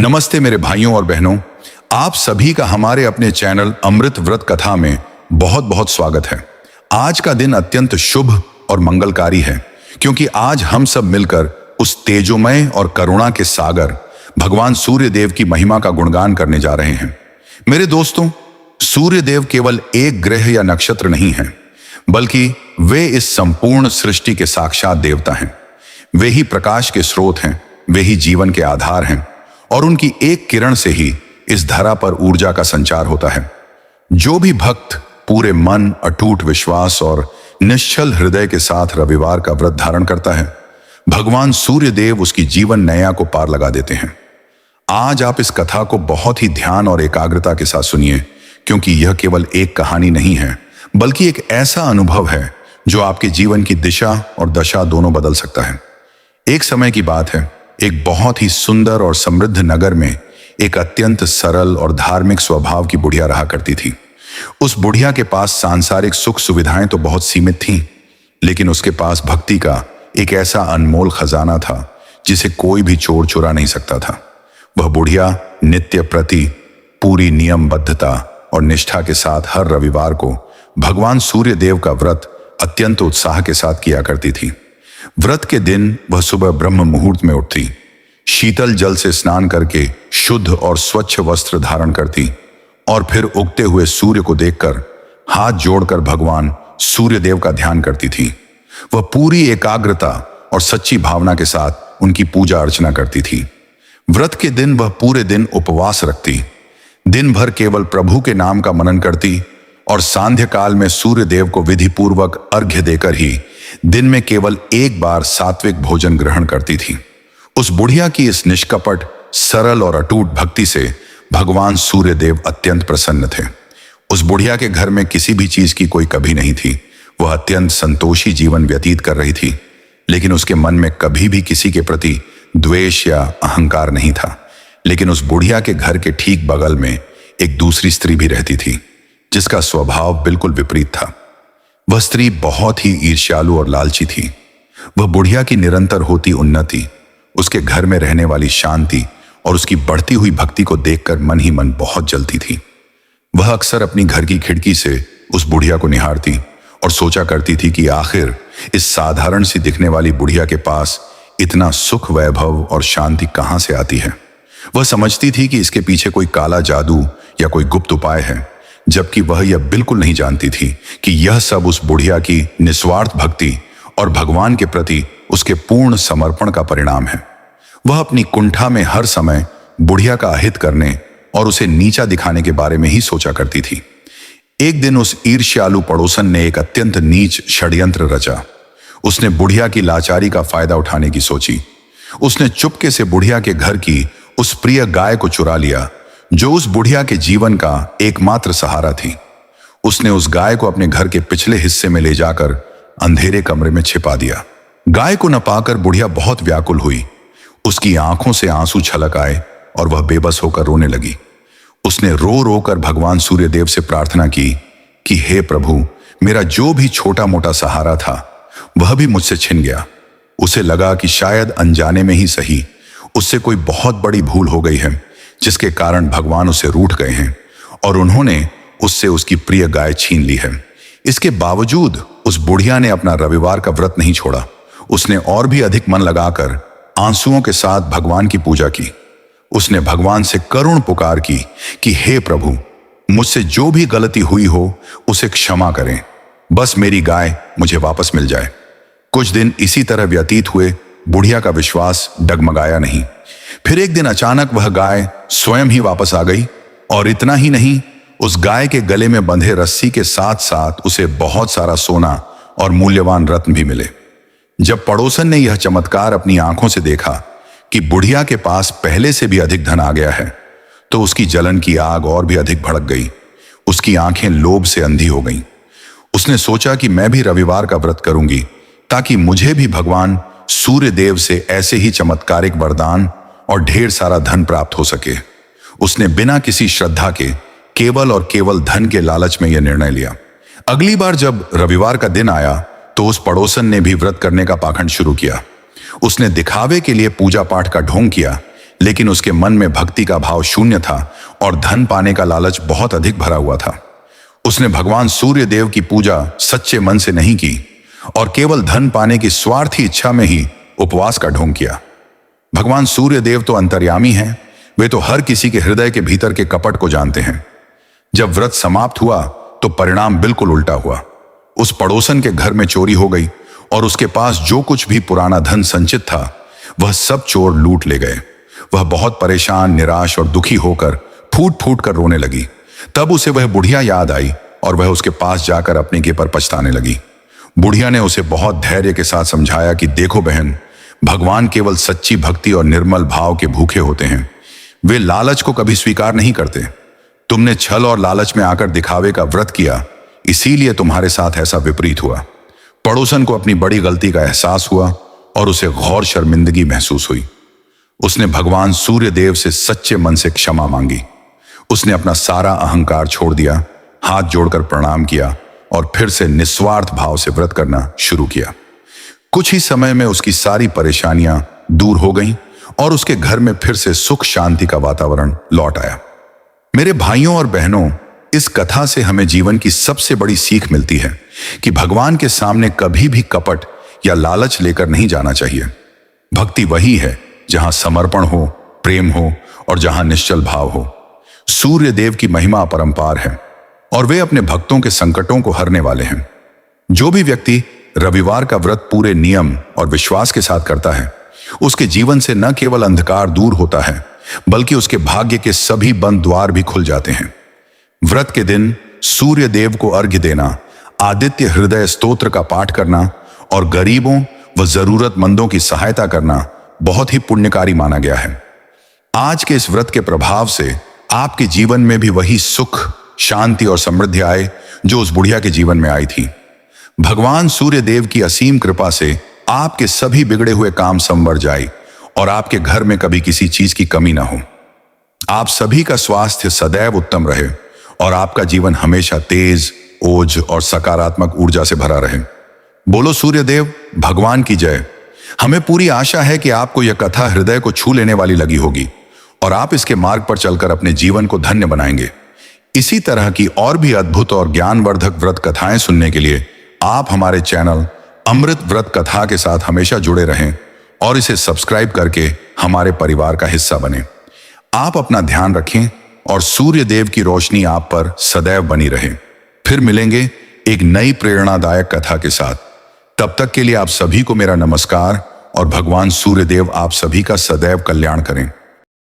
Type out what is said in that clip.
नमस्ते मेरे भाइयों और बहनों, आप सभी का हमारे अपने चैनल अमृत व्रत कथा में बहुत बहुत स्वागत है। आज का दिन अत्यंत शुभ और मंगलकारी है, क्योंकि आज हम सब मिलकर उस तेजोमय और करुणा के सागर भगवान सूर्य देव की महिमा का गुणगान करने जा रहे हैं। मेरे दोस्तों, सूर्य देव केवल एक ग्रह या नक्षत्र नहीं है, बल्कि वे इस संपूर्ण सृष्टि के साक्षात देवता हैं। वे ही प्रकाश के स्रोत हैं, वे ही जीवन के आधार हैं, और उनकी एक किरण से ही इस धरा पर ऊर्जा का संचार होता है। जो भी भक्त पूरे मन, अटूट विश्वास और निश्चल हृदय के साथ रविवार का व्रत धारण करता है, भगवान सूर्य देव उसकी जीवन नैया को पार लगा देते हैं। आज आप इस कथा को बहुत ही ध्यान और एकाग्रता के साथ सुनिए, क्योंकि यह केवल एक कहानी नहीं है, बल्कि एक ऐसा अनुभव है जो आपके जीवन की दिशा और दशा दोनों बदल सकता है। एक समय की बात है, एक बहुत ही सुंदर और समृद्ध नगर में एक अत्यंत सरल और धार्मिक स्वभाव की बुढ़िया रहा करती थी। उस बुढ़िया के पास सांसारिक सुख सुविधाएं तो बहुत सीमित थीं, लेकिन उसके पास भक्ति का एक ऐसा अनमोल खजाना था जिसे कोई भी चोर चुरा नहीं सकता था। वह बुढ़िया नित्य प्रति पूरी नियमबद्धता और निष्ठा के साथ हर रविवार को भगवान सूर्य देव का व्रत अत्यंत उत्साह के साथ किया करती थी। व्रत के दिन वह सुबह ब्रह्म मुहूर्त में उठती, शीतल जल से स्नान करके शुद्ध और स्वच्छ वस्त्र धारण करती और फिर उगते हुए सूर्य को देखकर हाथ जोड़कर भगवान सूर्य देव का ध्यान करती थी। वह पूरी एकाग्रता और सच्ची भावना के साथ उनकी पूजा अर्चना करती थी। व्रत के दिन वह पूरे दिन उपवास रखती, दिन भर केवल प्रभु के नाम का मनन करती और सांध्य काल में सूर्य देव को विधि पूर्वक अर्घ्य देकर ही दिन में केवल एक बार सात्विक भोजन ग्रहण करती थी। उस बुढ़िया की इस निष्कपट, सरल और अटूट भक्ति से भगवान सूर्य देव अत्यंत प्रसन्न थे। उस बुढ़िया के घर में किसी भी चीज की कोई कमी नहीं थी। वह अत्यंत संतोषी जीवन व्यतीत कर रही थी, लेकिन उसके मन में कभी भी किसी के प्रति द्वेष या अहंकार नहीं था। लेकिन उस बुढ़िया के घर के ठीक बगल में एक दूसरी स्त्री भी रहती थी, जिसका स्वभाव बिल्कुल विपरीत था। वह स्त्री बहुत ही ईर्ष्यालु और लालची थी। वह बुढ़िया की निरंतर होती उन्नति, उसके घर में रहने वाली शांति और उसकी बढ़ती हुई भक्ति को देखकर मन ही मन बहुत जलती थी। वह अक्सर अपनी घर की खिड़की से उस बुढ़िया को निहारती और सोचा करती थी कि आखिर इस साधारण सी दिखने वाली बुढ़िया के पास इतना सुख, वैभव और शांति कहां से आती है। वह समझती थी कि इसके पीछे कोई काला जादू या कोई गुप्त उपाय है, जबकि वह यह बिल्कुल नहीं जानती थी कि यह सब उस बुढ़िया की निस्वार्थ भक्ति और भगवान के प्रति उसके पूर्ण समर्पण का परिणाम है। वह अपनी कुंठा में हर समय बुढ़िया का अहित करने और उसे नीचा दिखाने के बारे में ही सोचा करती थी। एक दिन उस ईर्ष्यालु पड़ोसन ने एक अत्यंत नीच षड्यंत्र रचा। उसने बुढ़िया की लाचारी का फायदा उठाने की सोची। उसने चुपके से बुढ़िया के घर की उस प्रिय गाय को चुरा लिया, जो उस बुढ़िया के जीवन का एकमात्र सहारा थी। उसने उस गाय को अपने घर के पिछले हिस्से में ले जाकर अंधेरे कमरे में छिपा दिया। गाय को न पाकर बुढ़िया बहुत व्याकुल हुई। उसकी आंखों से आंसू छलक आए और वह बेबस होकर रोने लगी। उसने रो रो कर भगवान सूर्यदेव से प्रार्थना की कि हे प्रभु, मेरा जो भी छोटा मोटा सहारा था वह भी मुझसे छिन गया। उसे लगा कि शायद अनजाने में ही सही उससे कोई बहुत बड़ी भूल हो गई है, जिसके कारण भगवान उसे रूठ गए हैं और उन्होंने उससे उसकी प्रिय गाय छीन ली है। इसके बावजूद उस बुढ़िया ने अपना रविवार का व्रत नहीं छोड़ा। उसने और भी अधिक मन लगाकर आंसुओं के साथ भगवान की पूजा की। उसने भगवान से करुण पुकार की कि हे प्रभु, मुझसे जो भी गलती हुई हो उसे क्षमा करें, बस मेरी गाय मुझे वापस मिल जाए। कुछ दिन इसी तरह व्यतीत हुए। बुढ़िया का विश्वास डगमगाया नहीं। फिर एक दिन अचानक वह गाय स्वयं ही वापस आ गई, और इतना ही नहीं, उस गाय के गले में बंधे रस्सी के साथ साथ उसे बहुत सारा सोना और मूल्यवान रत्न भी मिले। जब पड़ोसन ने यह चमत्कार अपनी आंखों से देखा कि बुढ़िया के पास पहले से भी अधिक धन आ गया है, तो उसकी जलन की आग और भी अधिक भड़क गई। उसकी आंखें लोभ से अंधी हो गईं। उसने सोचा कि मैं भी रविवार का व्रत करूंगी, ताकि मुझे भी भगवान सूर्य देव से ऐसे ही चमत्कारिक वरदान और ढेर सारा धन प्राप्त हो सके। उसने बिना किसी श्रद्धा के केवल और केवल धन के लालच में यह निर्णय लिया। अगली बार जब रविवार का दिन आया, तो उस पड़ोसन ने भी व्रत करने का पाखंड शुरू किया। उसने दिखावे के लिए पूजा पाठ का ढोंग किया, लेकिन उसके मन में भक्ति का भाव शून्य था और धन पाने का लालच बहुत अधिक भरा हुआ था। उसने भगवान सूर्य देव की पूजा सच्चे मन से नहीं की और केवल धन पाने की स्वार्थी इच्छा में ही उपवास का ढोंग किया। भगवान सूर्य देव तो अंतर्यामी हैं, वे तो हर किसी के हृदय के भीतर के कपट को जानते हैं। जब व्रत समाप्त हुआ तो परिणाम बिल्कुल उल्टा हुआ। उस पड़ोसन के घर में चोरी हो गई और उसके पास जो कुछ भी पुराना धन संचित था वह सब चोर लूट ले गए। वह बहुत परेशान, निराश और दुखी होकर फूट फूट कर रोने लगी। तब उसे वह बुढ़िया याद आई और वह उसके पास जाकर अपने के पर पछताने लगी। बुढ़िया ने उसे बहुत धैर्य के साथ समझाया कि देखो बहन, भगवान केवल सच्ची भक्ति और निर्मल भाव के भूखे होते हैं। वे लालच को कभी स्वीकार नहीं करते। तुमने छल और लालच में आकर दिखावे का व्रत किया, इसीलिए तुम्हारे साथ ऐसा विपरीत हुआ। पड़ोसन को अपनी बड़ी गलती का एहसास हुआ और उसे घोर शर्मिंदगी महसूस हुई। उसने भगवान सूर्य देव से सच्चे मन से क्षमा मांगी। उसने अपना सारा अहंकार छोड़ दिया, हाथ जोड़कर प्रणाम किया और फिर से निस्वार्थ भाव से व्रत करना शुरू किया। कुछ ही समय में उसकी सारी परेशानियां दूर हो गईं और उसके घर में फिर से सुख शांति का वातावरण लौट आया। मेरे भाइयों और बहनों, इस कथा से हमें जीवन की सबसे बड़ी सीख मिलती है कि भगवान के सामने कभी भी कपट या लालच लेकर नहीं जाना चाहिए। भक्ति वही है जहां समर्पण हो, प्रेम हो और जहां निश्चल भाव हो। सूर्य देव की महिमा अपरंपार है और वे अपने भक्तों के संकटों को हरने वाले हैं। जो भी व्यक्ति रविवार का व्रत पूरे नियम और विश्वास के साथ करता है, उसके जीवन से न केवल अंधकार दूर होता है बल्कि उसके भाग्य के सभी बंद द्वार भी खुल जाते हैं। व्रत के दिन सूर्य देव को अर्घ्य देना, आदित्य हृदय स्तोत्र का पाठ करना और गरीबों व जरूरतमंदों की सहायता करना बहुत ही पुण्यकारी माना गया है। आज के इस व्रत के प्रभाव से आपके जीवन में भी वही सुख, शांति और समृद्धि आए जो उस बुढ़िया के जीवन में आई थी। भगवान सूर्य देव की असीम कृपा से आपके सभी बिगड़े हुए काम संवर जाए और आपके घर में कभी किसी चीज की कमी ना हो। आप सभी का स्वास्थ्य सदैव उत्तम रहे और आपका जीवन हमेशा तेज, ओज और सकारात्मक ऊर्जा से भरा रहे। बोलो सूर्य देव भगवान की जय। हमें पूरी आशा है कि आपको यह कथा हृदय को छू लेने वाली लगी होगी और आप इसके मार्ग पर चलकर अपने जीवन को धन्य बनाएंगे। इसी तरह की और भी अद्भुत और ज्ञानवर्धक व्रत कथाएं सुनने के लिए आप हमारे चैनल अमृत व्रत कथा के साथ हमेशा जुड़े रहें और इसे सब्सक्राइब करके हमारे परिवार का हिस्सा बने। आप अपना ध्यान रखें और सूर्य देव की रोशनी आप पर सदैव बनी रहे। फिर मिलेंगे एक नई प्रेरणादायक कथा के साथ। तब तक के लिए आप सभी को मेरा नमस्कार और भगवान सूर्य देव आप सभी का सदैव कल्याण करें।